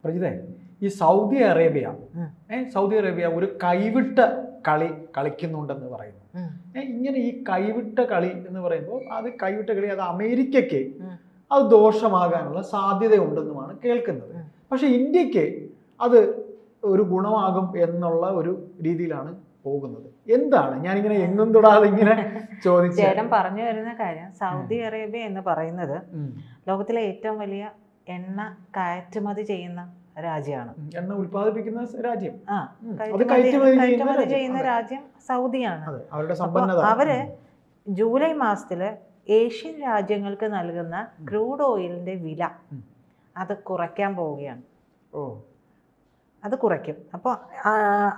പ്രജിതേ, ഈ Saudi Arabia ഒരു കൈവിട്ട കളി കളിക്കുന്നുണ്ടെന്ന് പറയുന്നു. ഇങ്ങനെ ഈ കൈവിട്ട കളി എന്ന് പറയുമ്പോൾ കൈവിട്ട കളി അത് അമേരിക്കയ്ക്ക് അത് ദോഷമാകാനുള്ള സാധ്യതയുണ്ടെന്നുമാണ് കേൾക്കുന്നത്. പക്ഷെ ഇന്ത്യക്ക് അത് ഒരു ഗുണമാകും എന്നുള്ള ഒരു രീതിയിലാണ് പോകുന്നത്. എന്താണ് ഞാനിങ്ങനെ എങ്ങും തൊടാതെ ഇങ്ങനെ ചോദിച്ചു. ചേട്ടൻ പറഞ്ഞു വരുന്ന കാര്യം, സൗദി അറേബ്യ എന്ന് പറയുന്നത് ലോകത്തിലെ ഏറ്റവും വലിയ എണ്ണ കയറ്റുമതി ചെയ്യുന്ന രാജ്യമാണ്. എണ്ണ ഉൽപ്പാദിപ്പിക്കുന്ന രാജ്യം, കയറ്റുമതി ചെയ്യുന്ന രാജ്യം സൗദിയാണ്. അവര് ജൂലൈ മാസത്തില് ഏഷ്യൻ രാജ്യങ്ങൾക്ക് നൽകുന്ന ക്രൂഡ് ഓയിലിന്റെ വില അത് കുറയ്ക്കാൻ പോവുകയാണ്. അത് കുറയ്ക്കും. അപ്പോൾ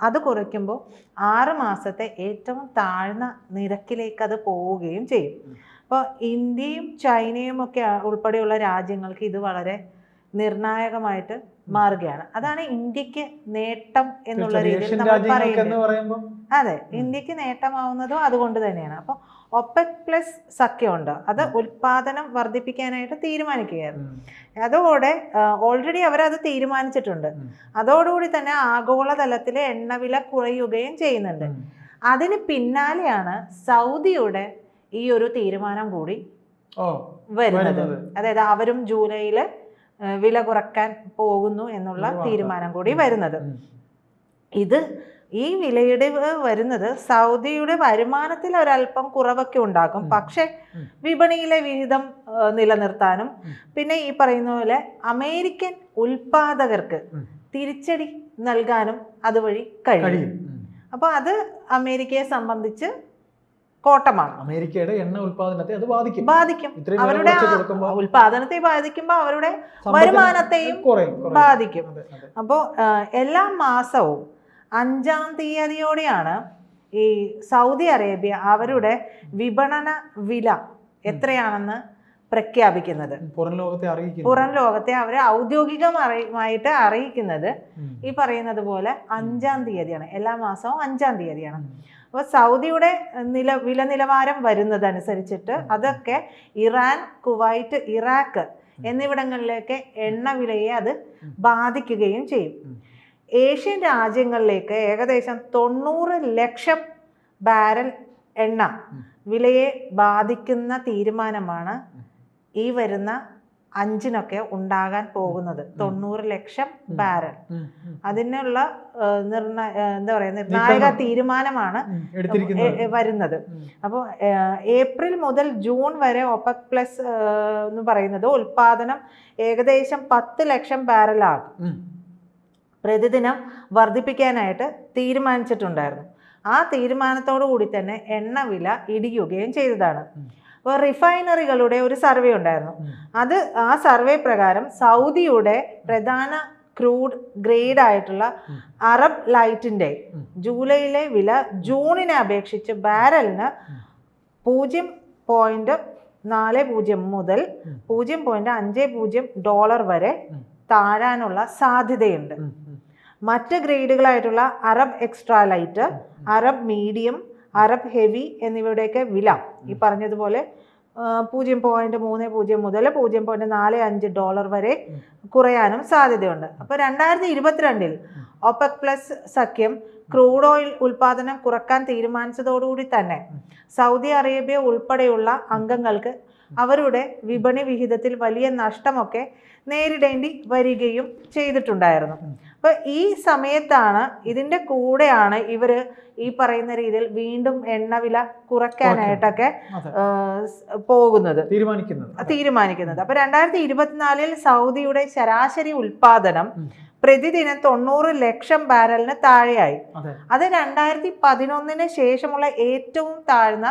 അത് കുറയ്ക്കുമ്പോൾ 6 മാസത്തെ ഏറ്റവും താഴ്ന്ന നിരക്കിലേക്ക് അത് പോവുകയും ചെയ്യും. അപ്പോൾ ഇന്ത്യയും ചൈനയും ഒക്കെ ഉൾപ്പെടെയുള്ള രാജ്യങ്ങൾക്ക് ഇത് വളരെ നിർണായകമായിട്ട് മാറുകയാണ്. അതാണ് ഇന്ത്യക്ക് നേട്ടം എന്നുള്ള രീതിയിൽ നമ്മൾ പറയുന്നത്. അതെ, ഇന്ത്യക്ക് നേട്ടമാവുന്നതും അതുകൊണ്ട് തന്നെയാണ്. അപ്പോൾ ഒപെക് പ്ലസ് സഖ്യമുണ്ട്, അത് ഉൽപാദനം വർദ്ധിപ്പിക്കാനായിട്ട് തീരുമാനിക്കുകയായിരുന്നു. അതോടെ ഓൾറെഡി അവരത് തീരുമാനിച്ചിട്ടുണ്ട്. അതോടുകൂടി തന്നെ ആഗോളതലത്തിലെ എണ്ണവില കുറയുകയും ചെയ്യുന്നുണ്ട്. അതിന് പിന്നാലെയാണ് സൗദിയുടെ ഈ ഒരു തീരുമാനം കൂടി വരുന്നത്. അതായത് അവരും ജൂലൈയില് വില കുറക്കാൻ പോകുന്നു എന്നുള്ള തീരുമാനം കൂടി വരുന്നത്. ഈ വിലയിടിവ് വരുന്നത് സൗദിയുടെ വരുമാനത്തിൽ ഒരല്പം കുറവൊക്കെ ഉണ്ടാക്കും. പക്ഷെ വിപണിയിലെ വിഹിതം നിലനിർത്താനും പിന്നെ ഈ പറയുന്ന പോലെ അമേരിക്കൻ ഉൽപാദകർക്ക് തിരിച്ചടി നൽകാനും അതുവഴി കഴിയും. അപ്പൊ അത് അമേരിക്കയെ സംബന്ധിച്ച് കോട്ടമാണ്. അമേരിക്കയുടെ എണ്ണ ഉൽപാദനത്തെ അത് ബാധിക്കും. അവരുടെ ഉൽപാദനത്തെ ബാധിക്കുമ്പോൾ അവരുടെ വരുമാനത്തെയും ബാധിക്കും. അപ്പോൾ എല്ലാ മാസവും 5-ാം തീയതിയോടെയാണ് ഈ സൗദി അറേബ്യ അവരുടെ വിപണന വില എത്രയാണെന്ന് പ്രഖ്യാപിക്കുന്നത്. പുറം ലോകത്തെ അവർ ഔദ്യോഗികമായിട്ട് അറിയിക്കുന്നത് ഈ പറയുന്നത് പോലെ 5-ാം തീയതിയാണ്. എല്ലാ മാസവും 5-ാം തീയതിയാണ്. അപ്പോൾ സൗദിയുടെ വില നിലവാരം വരുന്നതനുസരിച്ചിട്ട് അതൊക്കെ ഇറാൻ, കുവൈറ്റ്, ഇറാഖ് എന്നിവിടങ്ങളിലേക്ക് എണ്ണ വിലയെ അത് ബാധിക്കുകയും ചെയ്യും. ഏഷ്യൻ രാജ്യങ്ങളിലേക്ക് ഏകദേശം 90 ലക്ഷം ബാരൽ എണ്ണ വിലയെ ബാധിക്കുന്ന തീരുമാനമാണ് ഈ വരുന്ന 5-നൊക്കെ ഉണ്ടാകാൻ പോകുന്നത്. 90 ലക്ഷം ബാരൽ. അതിനുള്ള നിർണായക തീരുമാനമാണ് വരുന്നത്. അപ്പോൾ ഏപ്രിൽ മുതൽ ജൂൺ വരെ ഒപെക് പ്ലസ് എന്ന് പറയുന്നത് ഉൽപാദനം ഏകദേശം 10 ലക്ഷം ബാരലാകും പ്രതിദിനം വർദ്ധിപ്പിക്കാനായിട്ട് തീരുമാനിച്ചിട്ടുണ്ടായിരുന്നു. ആ തീരുമാനത്തോടു കൂടി തന്നെ എണ്ണവില ഇടിയുകയും ചെയ്തതാണ്. അപ്പോൾ റിഫൈനറികളുടെ ഒരു സർവേ ഉണ്ടായിരുന്നു. ആ സർവേ പ്രകാരം സൗദിയുടെ പ്രധാന ക്രൂഡ് ഗ്രേഡ് ആയിട്ടുള്ള അറബ് ലൈറ്റിന്റെ ജൂലൈയിലെ വില ജൂണിനെ അപേക്ഷിച്ച് ബാരലിന് 0.40 മുതൽ $0.50 വരെ താഴാനുള്ള സാധ്യതയുണ്ട്. മറ്റ് ഗ്രേഡുകളായിട്ടുള്ള Arab extra light, Arab medium, Arab heavy എന്നിവയുടെയൊക്കെ വില ഈ പറഞ്ഞതുപോലെ 0.30 മുതൽ $0.45 വരെ കുറയാനും സാധ്യതയുണ്ട്. അപ്പോൾ 2022 ഒപെക് പ്ലസ് സഖ്യം ക്രൂഡ് ഓയിൽ ഉൽപാദനം കുറക്കാൻ തീരുമാനിച്ചതോടുകൂടി തന്നെ സൗദി അറേബ്യ ഉൾപ്പെടെയുള്ള അംഗങ്ങൾക്ക് അവരുടെ വിപണി വിഹിതത്തിൽ വലിയ നഷ്ടമൊക്കെ നേരിടേണ്ടി വരികയും ചെയ്തിട്ടുണ്ടായിരുന്നു. അപ്പോൾ ഈ സമയത്താണ് ഇതിൻ്റെ കൂടെയാണ് ഇവർ ഈ പറയുന്ന രീതിയിൽ വീണ്ടും എണ്ണവില കുറയ്ക്കാനായിട്ടൊക്കെ തീരുമാനിക്കുന്നത്. അപ്പോൾ 2024 സൗദിയുടെ ശരാശരി ഉൽപാദനം പ്രതിദിനം 90 ലക്ഷം ബാരലിന് താഴെയായി. അത് 2011 ശേഷമുള്ള ഏറ്റവും താഴ്ന്ന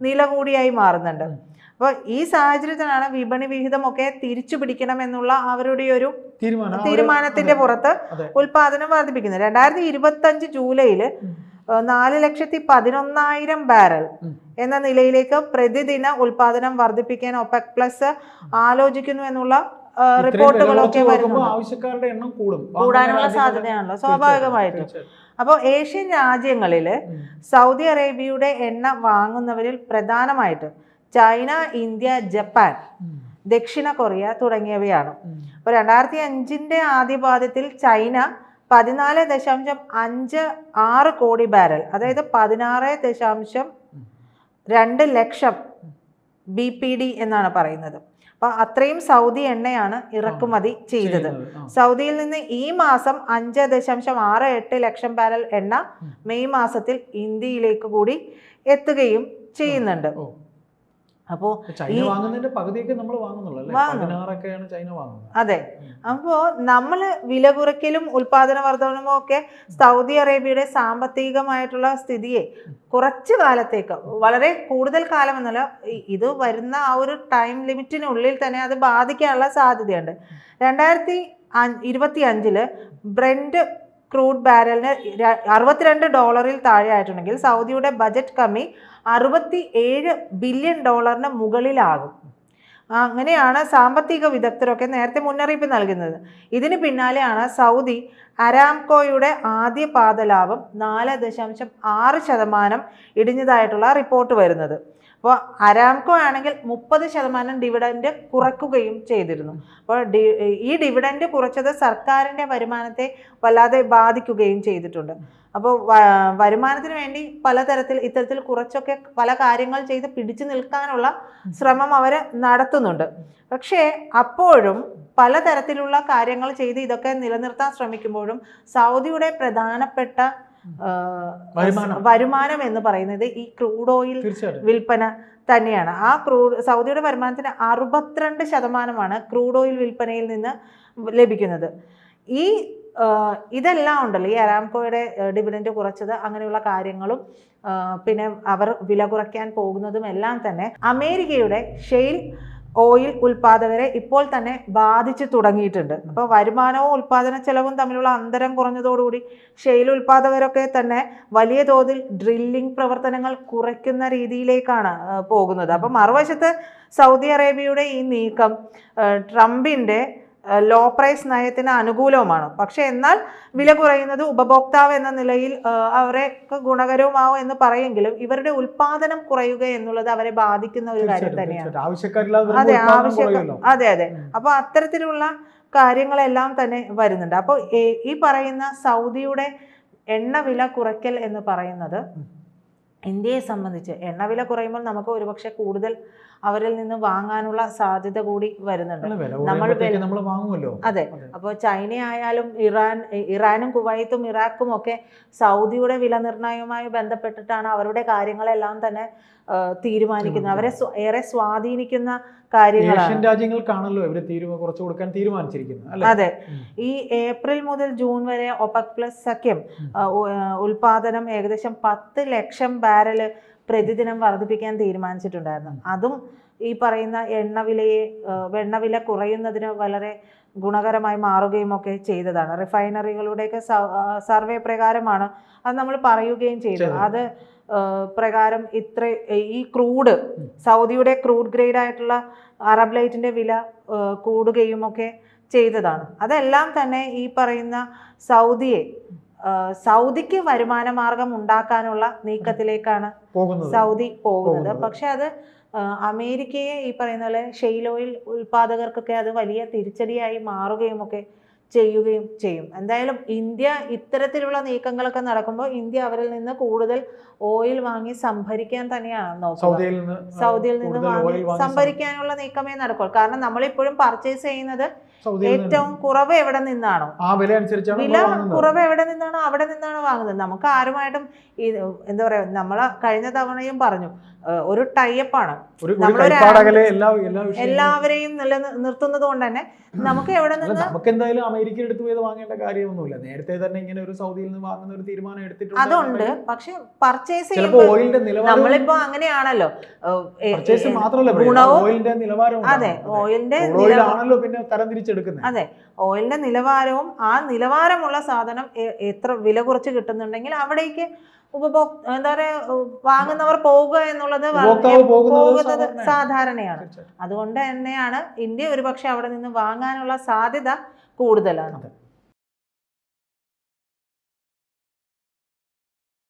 നില കൂടിയായി മാറുന്നുണ്ട്. അപ്പോൾ ഈ സാഹചര്യത്തിലാണ് വിപണി വിഹിതമൊക്കെ തിരിച്ചു പിടിക്കണമെന്നുള്ള അവരുടെ ഒരു തീരുമാനത്തിന്റെ പുറത്ത് ഉൽപാദനം വർദ്ധിപ്പിക്കുന്നത്. 2025 ജൂലൈയിൽ 4,11,000 ബാരൽ എന്ന നിലയിലേക്ക് പ്രതിദിന ഉൽപാദനം വർദ്ധിപ്പിക്കാൻ ഒപെക് പ്ലസ് ആലോചിക്കുന്നു എന്നുള്ള റിപ്പോർട്ടുകളൊക്കെ ആവശ്യക്കാരുടെ എണ്ണം കൂടാനുള്ള സാധ്യതയാണല്ലോ സ്വാഭാവികമായിട്ടും. അപ്പോൾ ഏഷ്യൻ രാജ്യങ്ങളിൽ സൗദി അറേബ്യയുടെ എണ്ണ വാങ്ങുന്നവരിൽ പ്രധാനമായിട്ട് ചൈന, ഇന്ത്യ, ജപ്പാൻ ദക്ഷിണ കൊറിയ തുടങ്ങിയവയാണ്. അപ്പോൾ 2005 ആദ്യ പാദത്തിൽ ചൈന 14.56 കോടി ബാരൽ, അതായത് 16.2 ലക്ഷം BPD എന്നാണ് പറയുന്നത്. അപ്പോൾ അത്രയും സൗദി എണ്ണയാണ് ഇറക്കുമതി ചെയ്തത്. സൗദിയിൽ നിന്ന് ഈ മാസം 5.68 ലക്ഷം ബാരൽ എണ്ണ മെയ് മാസത്തിൽ ഇന്ത്യയിലേക്ക് കൂടി എത്തുകയും ചെയ്യുന്നുണ്ട്. അപ്പോൾ ചൈന വാങ്ങുന്നതിന്റെ പകുതിയൊക്കെ നമ്മൾ വാങ്ങുന്നുള്ളൂ അല്ലേ? 16ഒക്കെയാണ് ചൈന വാങ്ങുന്നത്. അതെ. അപ്പോൾ നമ്മൾ വില കുറയ്ക്കലും ഉൽപാദന വർധനവും ഒക്കെ സൗദി അറേബ്യയുടെ സാമ്പത്തികമായിട്ടുള്ള സ്ഥിതിയെ കുറച്ച് കാലത്തേക്ക്, വളരെ കൂടുതൽ കാലം എന്നല്ല, ഇത് വരുന്ന ആ ഒരു ടൈം ലിമിറ്റിനുള്ളിൽ തന്നെ അത് ബാധിക്കാനുള്ള സാധ്യതയുണ്ട്. 2025 ബ്രെന്റ് ക്രൂഡ് ബാരലിന് $62 താഴെ ആയിട്ടുണ്ടെങ്കിൽ സൗദിയുടെ ബജറ്റ് കമ്മി $67 ബില്യൺ മുകളിലാകും. അങ്ങനെയാണ് സാമ്പത്തിക വിദഗ്ധരൊക്കെ നേരത്തെ മുന്നറിയിപ്പ് നൽകുന്നത്. ഇതിന് പിന്നാലെയാണ് സൗദി അരാംകോയുടെ ആദ്യ പാദ ലാഭം 4.6% ഇടിഞ്ഞതായിട്ടുള്ള റിപ്പോർട്ട് വരുന്നത്. അപ്പോൾ അരാംകോ ആണെങ്കിൽ 30% ഡിവിഡൻഡ് കുറയ്ക്കുകയും ചെയ്തിരുന്നു. അപ്പോൾ ഈ ഡിവിഡൻഡ് കുറച്ചത് സർക്കാരിൻ്റെ വരുമാനത്തെ വല്ലാതെ ബാധിക്കുകയും ചെയ്തിട്ടുണ്ട്. അപ്പോൾ വരുമാനത്തിന് വേണ്ടി ഇത്തരത്തിൽ കുറച്ചൊക്കെ പല കാര്യങ്ങൾ ചെയ്ത് പിടിച്ചു നിൽക്കാനുള്ള ശ്രമം അവർ നടത്തുന്നുണ്ട്. പക്ഷേ അപ്പോഴും പലതരത്തിലുള്ള കാര്യങ്ങൾ ചെയ്ത് ഇതൊക്കെ നിലനിർത്താൻ ശ്രമിക്കുമ്പോഴും സൗദിയുടെ പ്രധാനപ്പെട്ട വരുമാനം എന്ന് പറയുന്നത് ഈ ക്രൂഡ് ഓയിൽ വിൽപ്പന തന്നെയാണ്. ആ സൗദിയുടെ വരുമാനത്തിന് 62% ക്രൂഡ് ഓയിൽ വിൽപ്പനയിൽ നിന്ന് ലഭിക്കുന്നത്. ഇതെല്ലാം ഉണ്ടല്ലോ, ഈ അരാംകോയുടെ ഡിവിഡൻഡ് കുറച്ചത്, അങ്ങനെയുള്ള കാര്യങ്ങളും പിന്നെ അവർ വില കുറയ്ക്കാൻ പോകുന്നതും എല്ലാം തന്നെ അമേരിക്കയുടെ ഷെയിൽ ഓയിൽ ഉൽപാദകരെ ഇപ്പോൾ തന്നെ ബാധിച്ചു തുടങ്ങിയിട്ടുണ്ട്. അപ്പോൾ വരുമാനവും ഉൽപാദന ചെലവും തമ്മിലുള്ള അന്തരം കുറഞ്ഞതോടുകൂടി ഷെയിൽ ഉൽപാദകരൊക്കെ തന്നെ വലിയ തോതിൽ ഡ്രില്ലിംഗ് പ്രവർത്തനങ്ങൾ കുറയ്ക്കുന്ന രീതിയിലേക്കാണ് പോകുന്നത്. അപ്പോൾ മറുവശത്ത് സൗദി അറേബ്യയുടെ ഈ നീക്കം ട്രംപിൻ്റെ ലോ പ്രൈസ് നയത്തിന് അനുകൂലവുമാണ്. പക്ഷെ എന്നാൽ വില കുറയുന്നത് ഉപഭോക്താവ് എന്ന നിലയിൽ അവരെ ഗുണകരവുമാവും എന്ന് പറയെങ്കിലും ഇവരുടെ ഉൽപാദനം കുറയുക എന്നുള്ളത് അവരെ ബാധിക്കുന്ന ഒരു കാര്യം തന്നെയാണ്. അതെ. അപ്പോൾ അത്തരത്തിലുള്ള കാര്യങ്ങളെല്ലാം തന്നെ വരുന്നുണ്ട്. അപ്പോൾ ഈ പറയുന്ന സൗദിയുടെ എണ്ണവില കുറയ്ക്കൽ എന്ന് പറയുന്നത് ഇന്ത്യയെ സംബന്ധിച്ച് എണ്ണവില കുറയുമ്പോൾ നമുക്ക് ഒരുപക്ഷെ കൂടുതൽ അവരിൽ നിന്ന് വാങ്ങാനുള്ള സാധ്യത കൂടി വരുന്നുണ്ട്. അതെ. അപ്പോൾ ചൈന ആയാലും ഇറാനും കുവൈത്തും ഇറാഖും ഒക്കെ സൗദിയുടെ വില നിർണ്ണയവുമായി ബന്ധപ്പെട്ടിട്ടാണ് അവരുടെ കാര്യങ്ങളെല്ലാം തന്നെ തീരുമാനിക്കുന്നത്. അവരെ ഏറെ സ്വാധീനിക്കുന്ന കാര്യങ്ങളാണ്. രാജ്യങ്ങൾക്കാണല്ലോ ഇവർ കുറച്ച് കൊടുക്കാൻ തീരുമാനിച്ചിരിക്കുന്നത്. അതെ. ഈ ഏപ്രിൽ മുതൽ ജൂൺ വരെ ഒപെക് പ്ലസ് സഖ്യം ഉൽപാദനം ഏകദേശം 10 ലക്ഷം ബാരൽ പ്രതിദിനം വർദ്ധിപ്പിക്കാൻ തീരുമാനിച്ചിട്ടുണ്ടായിരുന്നു. അതും ഈ പറയുന്ന എണ്ണവില കുറയുന്നതിന് വളരെ ഗുണകരമായി മാറുകയും ഒക്കെ ചെയ്തതാണ്. റിഫൈനറികളുടെയൊക്കെ സർവേ പ്രകാരമാണ് അത് നമ്മൾ പറയുകയും ചെയ്തത്. അത് പ്രകാരം ഈ ക്രൂഡ് സൗദിയുടെ ക്രൂഡ് ഗ്രേഡ് ആയിട്ടുള്ള അറബ് ലൈറ്റിന്റെ വില കൂടുകയും ഒക്കെ ചെയ്തതാണ്. അതെല്ലാം തന്നെ ഈ പറയുന്ന സൗദിക്ക് വരുമാന മാർഗം ഉണ്ടാക്കാനുള്ള നീക്കത്തിലേക്കാണ് സൗദി പോകുന്നത്. പക്ഷെ അത് അമേരിക്കയെ ഈ പറയുന്ന പോലെ ഷെയിൽ ഓയിൽ ഉൽപാദകർക്കൊക്കെ അത് വലിയ തിരിച്ചടിയായി മാറുകയും ഒക്കെ ചെയ്യുകയും ചെയ്യും. എന്തായാലും ഇന്ത്യ ഇത്തരത്തിലുള്ള നീക്കങ്ങളൊക്കെ നടക്കുമ്പോൾ ഇന്ത്യ അവരിൽ നിന്ന് കൂടുതൽ ഓയിൽ വാങ്ങി സംഭരിക്കാൻ തന്നെയാണ് നോക്കുന്നത്. സൗദിയിൽ നിന്ന് വാങ്ങി സംഭരിക്കാനുള്ള നീക്കമേ നടക്കുള്ളൂ. കാരണം നമ്മളിപ്പോഴും പർച്ചേസ് ചെയ്യുന്നത് ഏറ്റവും കുറവ് എവിടെ നിന്നാണോ, വില കുറവ് എവിടെ നിന്നാണോ അവിടെ നിന്നാണ് വാങ്ങുന്നത്. നമുക്ക് ആരുമായിട്ടും എന്താ പറയാ, നമ്മള് കഴിഞ്ഞ തവണയും പറഞ്ഞു, ഒരു ടൈപ്പാണ്. എല്ലാവരെയും നിർത്തുന്നത് കൊണ്ട് തന്നെ നമുക്ക് എവിടെ നിന്ന് നമുക്ക് എന്തായാലും അമേരിക്കൻ അടുത്ത് പോയത് വാങ്ങേണ്ട കാര്യമൊന്നുമില്ല. നേരത്തെ തന്നെ ഇങ്ങനെ ഒരു സൗദിയിൽ നിന്ന് വാങ്ങുന്ന ഒരു തീരുമാനം എടുത്തിട്ടുണ്ട്. അതുണ്ട്. പക്ഷെ പർച്ചേസ് ചെയ്യുമ്പോൾ നമ്മളിപ്പോ അങ്ങനെയാണല്ലോ, ഓയിലിന്റെ നിലവാരം, അതെ, ഓയിലിന്റെ പിന്നെ തരംതിരിച്ചെടുക്കുന്നത്. അതെ, ഓയിലിന്റെ നിലവാരവും ആ നിലവാരമുള്ള സാധനം എത്ര വില കുറച്ച് കിട്ടുന്നുണ്ടെങ്കിൽ അവിടേക്ക് എന്താ പറയാ വാങ്ങുന്നവർ പോവുക എന്നുള്ളത് പോകുന്നത് സാധാരണയാണ്. അതുകൊണ്ട് തന്നെയാണ് ഇന്ത്യ ഒരുപക്ഷെ അവിടെ നിന്ന് വാങ്ങാനുള്ള സാധ്യത കൂടുതലാണ്.